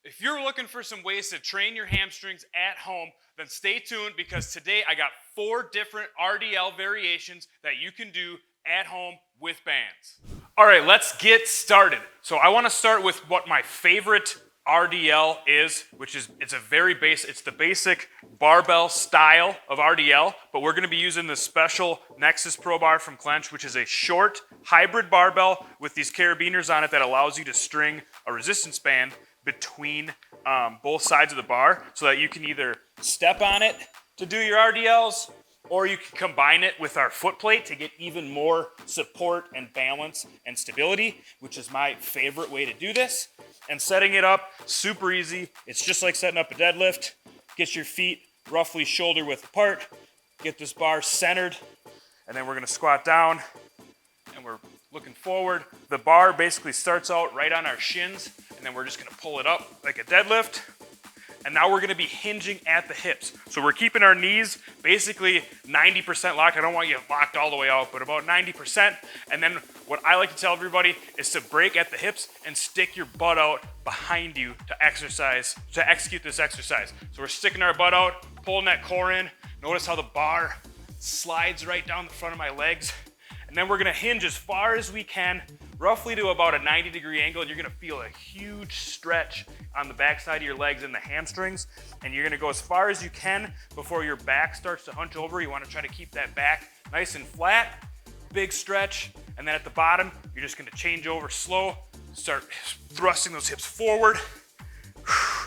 If you're looking for some ways to train your hamstrings at home, then stay tuned because today I got 4 different RDL variations that you can do at home with bands. All right, let's get started. So I want to start with what my favorite RDL is, which is it's the basic barbell style of RDL, but we're going to be using the special Nexus Pro Bar from Clench, which is a short hybrid barbell with these carabiners on it that allows you to string a resistance band between both sides of the bar so that you can either step on it to do your RDLs or you can combine it with our foot plate to get even more support and balance and stability, which is my favorite way to do this. And setting it up, super easy. It's just like setting up a deadlift. Get your feet roughly shoulder width apart. Get this bar centered. And then we're gonna squat down and we're looking forward. The bar basically starts out right on our shins, and then we're just gonna pull it up like a deadlift. And now we're gonna be hinging at the hips. So we're keeping our knees basically 90% locked. I don't want you locked all the way out, but about 90%. And then what I like to tell everybody is to break at the hips and stick your butt out behind you to execute this exercise. So we're sticking our butt out, pulling that core in. Notice how the bar slides right down the front of my legs. And then we're gonna hinge as far as we can, roughly to about a 90-degree angle, and you're gonna feel a huge stretch on the backside of your legs and the hamstrings. And you're gonna go as far as you can before your back starts to hunch over. You wanna try to keep that back nice and flat, big stretch. And then at the bottom, you're just gonna change over slow, start thrusting those hips forward.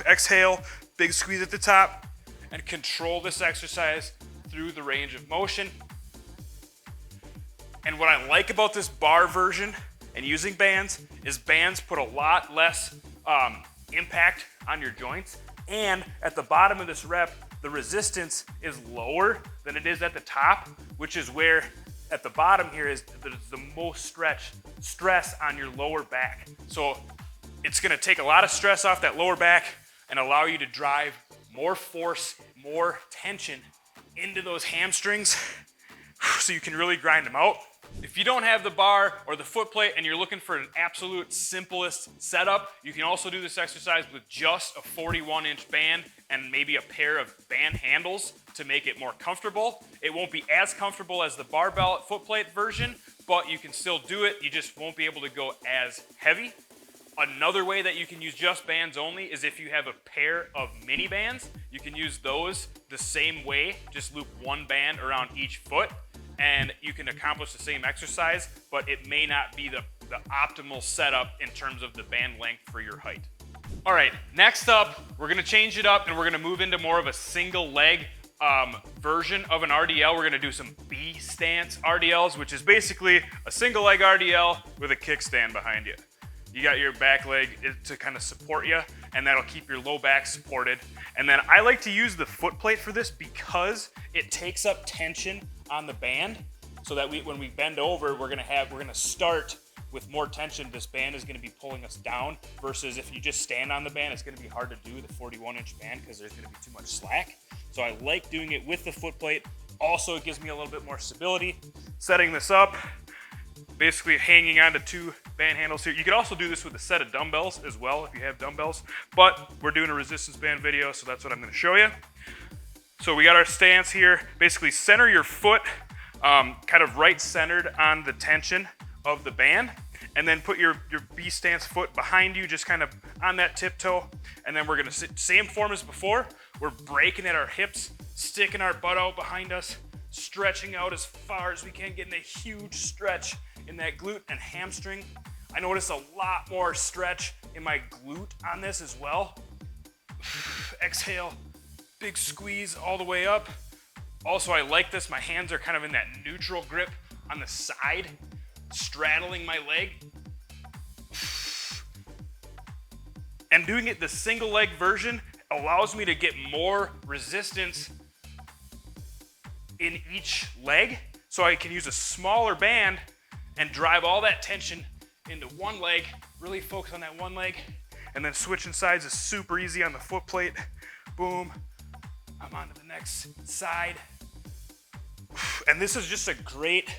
Exhale, big squeeze at the top, and control this exercise through the range of motion. And what I like about this bar version and using bands is bands put a lot less impact on your joints. And at the bottom of this rep, the resistance is lower than it is at the top, which is where at the bottom here is the most stress on your lower back. So it's gonna take a lot of stress off that lower back and allow you to drive more force, more tension into those hamstrings so you can really grind them out. If you don't have the bar or the foot plate and you're looking for an absolute simplest setup, you can also do this exercise with just a 41-inch band and maybe a pair of band handles to make it more comfortable. It won't be as comfortable as the barbell foot plate version, but you can still do it. You just won't be able to go as heavy. Another way that you can use just bands only is if you have a pair of mini bands. You can use those the same way, just loop one band around each foot, and you can accomplish the same exercise, but it may not be the optimal setup in terms of the band length for your height. All right, next up, we're gonna change it up and we're gonna move into more of a single leg version of an RDL. We're gonna do some B stance RDLs, which is basically a single leg RDL with a kickstand behind you. You got your back leg to kind of support you, and that'll keep your low back supported. And then I like to use the foot plate for this because it takes up tension on the band, so that when we bend over, we're gonna start with more tension. This band is gonna be pulling us down, versus if you just stand on the band, it's gonna be hard to do the 41-inch band because there's gonna be too much slack. So I like doing it with the foot plate. Also, it gives me a little bit more stability. Setting this up, basically hanging onto 2 band handles here. You could also do this with a set of dumbbells as well if you have dumbbells, but we're doing a resistance band video, so that's what I'm gonna show you. So we got our stance here. Basically center your foot kind of right centered on the tension of the band, and then put your B stance foot behind you, just kind of on that tiptoe. And then we're gonna sit same form as before. We're breaking at our hips, sticking our butt out behind us, stretching out as far as we can, getting a huge stretch in that glute and hamstring. I notice a lot more stretch in my glute on this as well. Exhale, big squeeze all the way up. Also, I like this. My hands are kind of in that neutral grip on the side, straddling my leg. And doing it the single leg version allows me to get more resistance in each leg. So I can use a smaller band and drive all that tension into one leg, really focus on that one leg, and then switching sides is super easy on the foot plate. Boom, I'm on to the next side. And this is just a great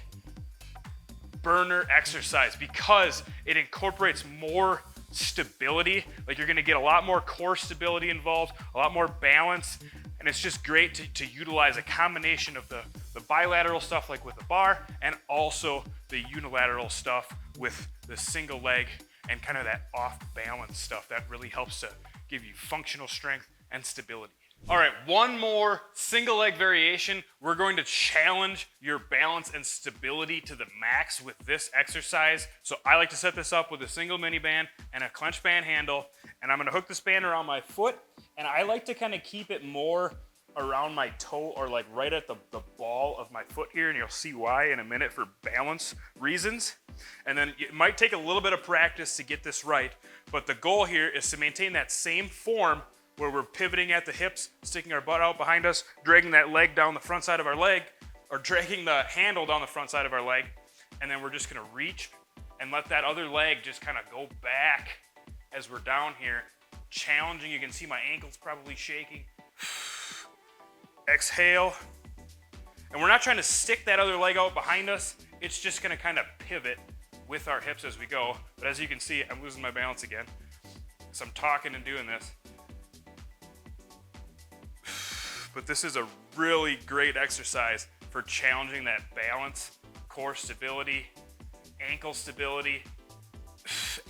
burner exercise because it incorporates more stability. Like you're gonna get a lot more core stability involved, a lot more balance, and it's just great to utilize a combination of the bilateral stuff like with the bar and also the unilateral stuff with the single leg and kind of that off balance stuff that really helps to give you functional strength and stability. All right, one more single leg variation. We're going to challenge your balance and stability to the max with this exercise. So I like to set this up with a single mini band and a clench band handle, and I'm gonna hook this band around my foot, and I like to kind of keep it more around my toe or like right at the ball of my foot here, and you'll see why in a minute for balance reasons. And then it might take a little bit of practice to get this right, but the goal here is to maintain that same form where we're pivoting at the hips, sticking our butt out behind us, dragging that leg down the front side of our leg, or dragging the handle down the front side of our leg, and then we're just gonna reach and let that other leg just kind of go back as we're down here. Challenging, you can see my ankles probably shaking. Exhale. And we're not trying to stick that other leg out behind us, it's just gonna kind of pivot with our hips as we go. But as you can see, I'm losing my balance again. So I'm talking and doing this. But this is a really great exercise for challenging that balance, core stability, ankle stability,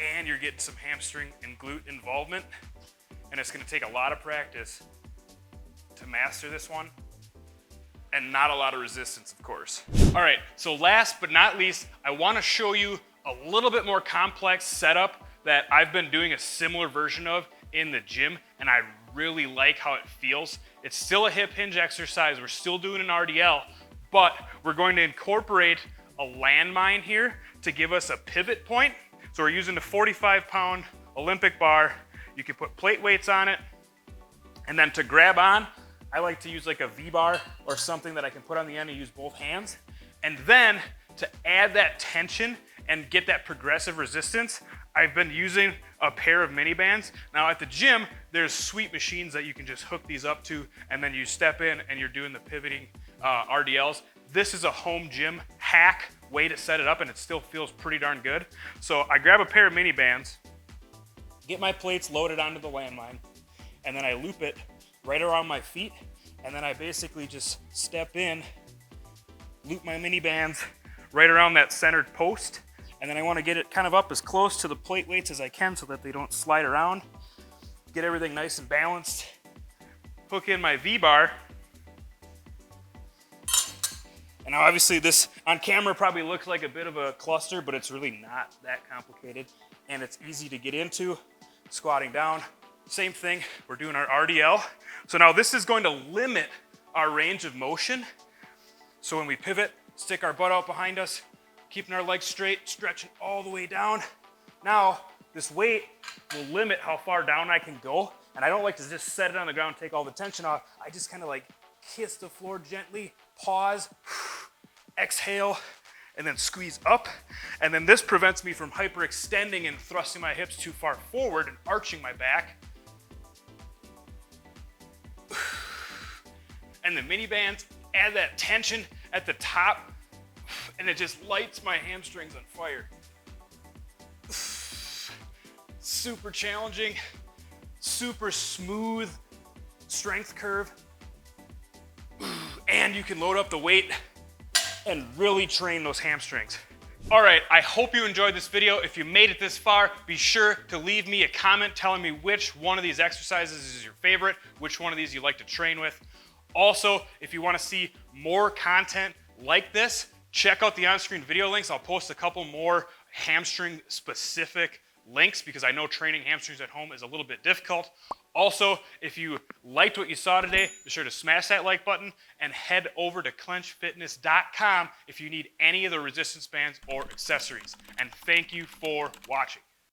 and you're getting some hamstring and glute involvement. And it's gonna take a lot of practice to master this one, and not a lot of resistance, of course. All right, so last but not least, I wanna show you a little bit more complex setup that I've been doing a similar version of in the gym, and I really like how it feels. It's still a hip hinge exercise. We're still doing an RDL, but we're going to incorporate a landmine here to give us a pivot point. So we're using the 45-pound Olympic bar. You can put plate weights on it, and then to grab on, I like to use like a V-bar or something that I can put on the end and use both hands. And then to add that tension and get that progressive resistance, I've been using a pair of mini bands. Now at the gym, there's sweet machines that you can just hook these up to, and then you step in and you're doing the pivoting RDLs. This is a home gym hack way to set it up, and it still feels pretty darn good. So I grab a pair of mini bands, get my plates loaded onto the landmine, and then I loop it right around my feet, and then I basically just step in, loop my mini bands right around that centered post, and then I want to get it kind of up as close to the plate weights as I can so that they don't slide around. Get everything nice and balanced. Hook in my V-bar. And now obviously this on camera probably looks like a bit of a cluster, but it's really not that complicated, and it's easy to get into. Squatting down, same thing, we're doing our RDL. So now this is going to limit our range of motion. So when we pivot, stick our butt out behind us, keeping our legs straight, stretching all the way down. Now, this weight will limit how far down I can go, and I don't like to just set it on the ground, take all the tension off. I just kind of like kiss the floor gently, pause, exhale, and then squeeze up. And then this prevents me from hyperextending and thrusting my hips too far forward and arching my back. And the mini bands add that tension at the top, and it just lights my hamstrings on fire. Super challenging, super smooth strength curve. And you can load up the weight and really train those hamstrings. All right, I hope you enjoyed this video. If you made it this far, be sure to leave me a comment telling me which one of these exercises is your favorite, which one of these you like to train with. Also, if you want to see more content like this, check out the on-screen video links. I'll post a couple more hamstring specific links because I know training hamstrings at home is a little bit difficult. Also, if you liked what you saw today, be sure to smash that like button and head over to clenchfitness.com if you need any of the resistance bands or accessories. And thank you for watching.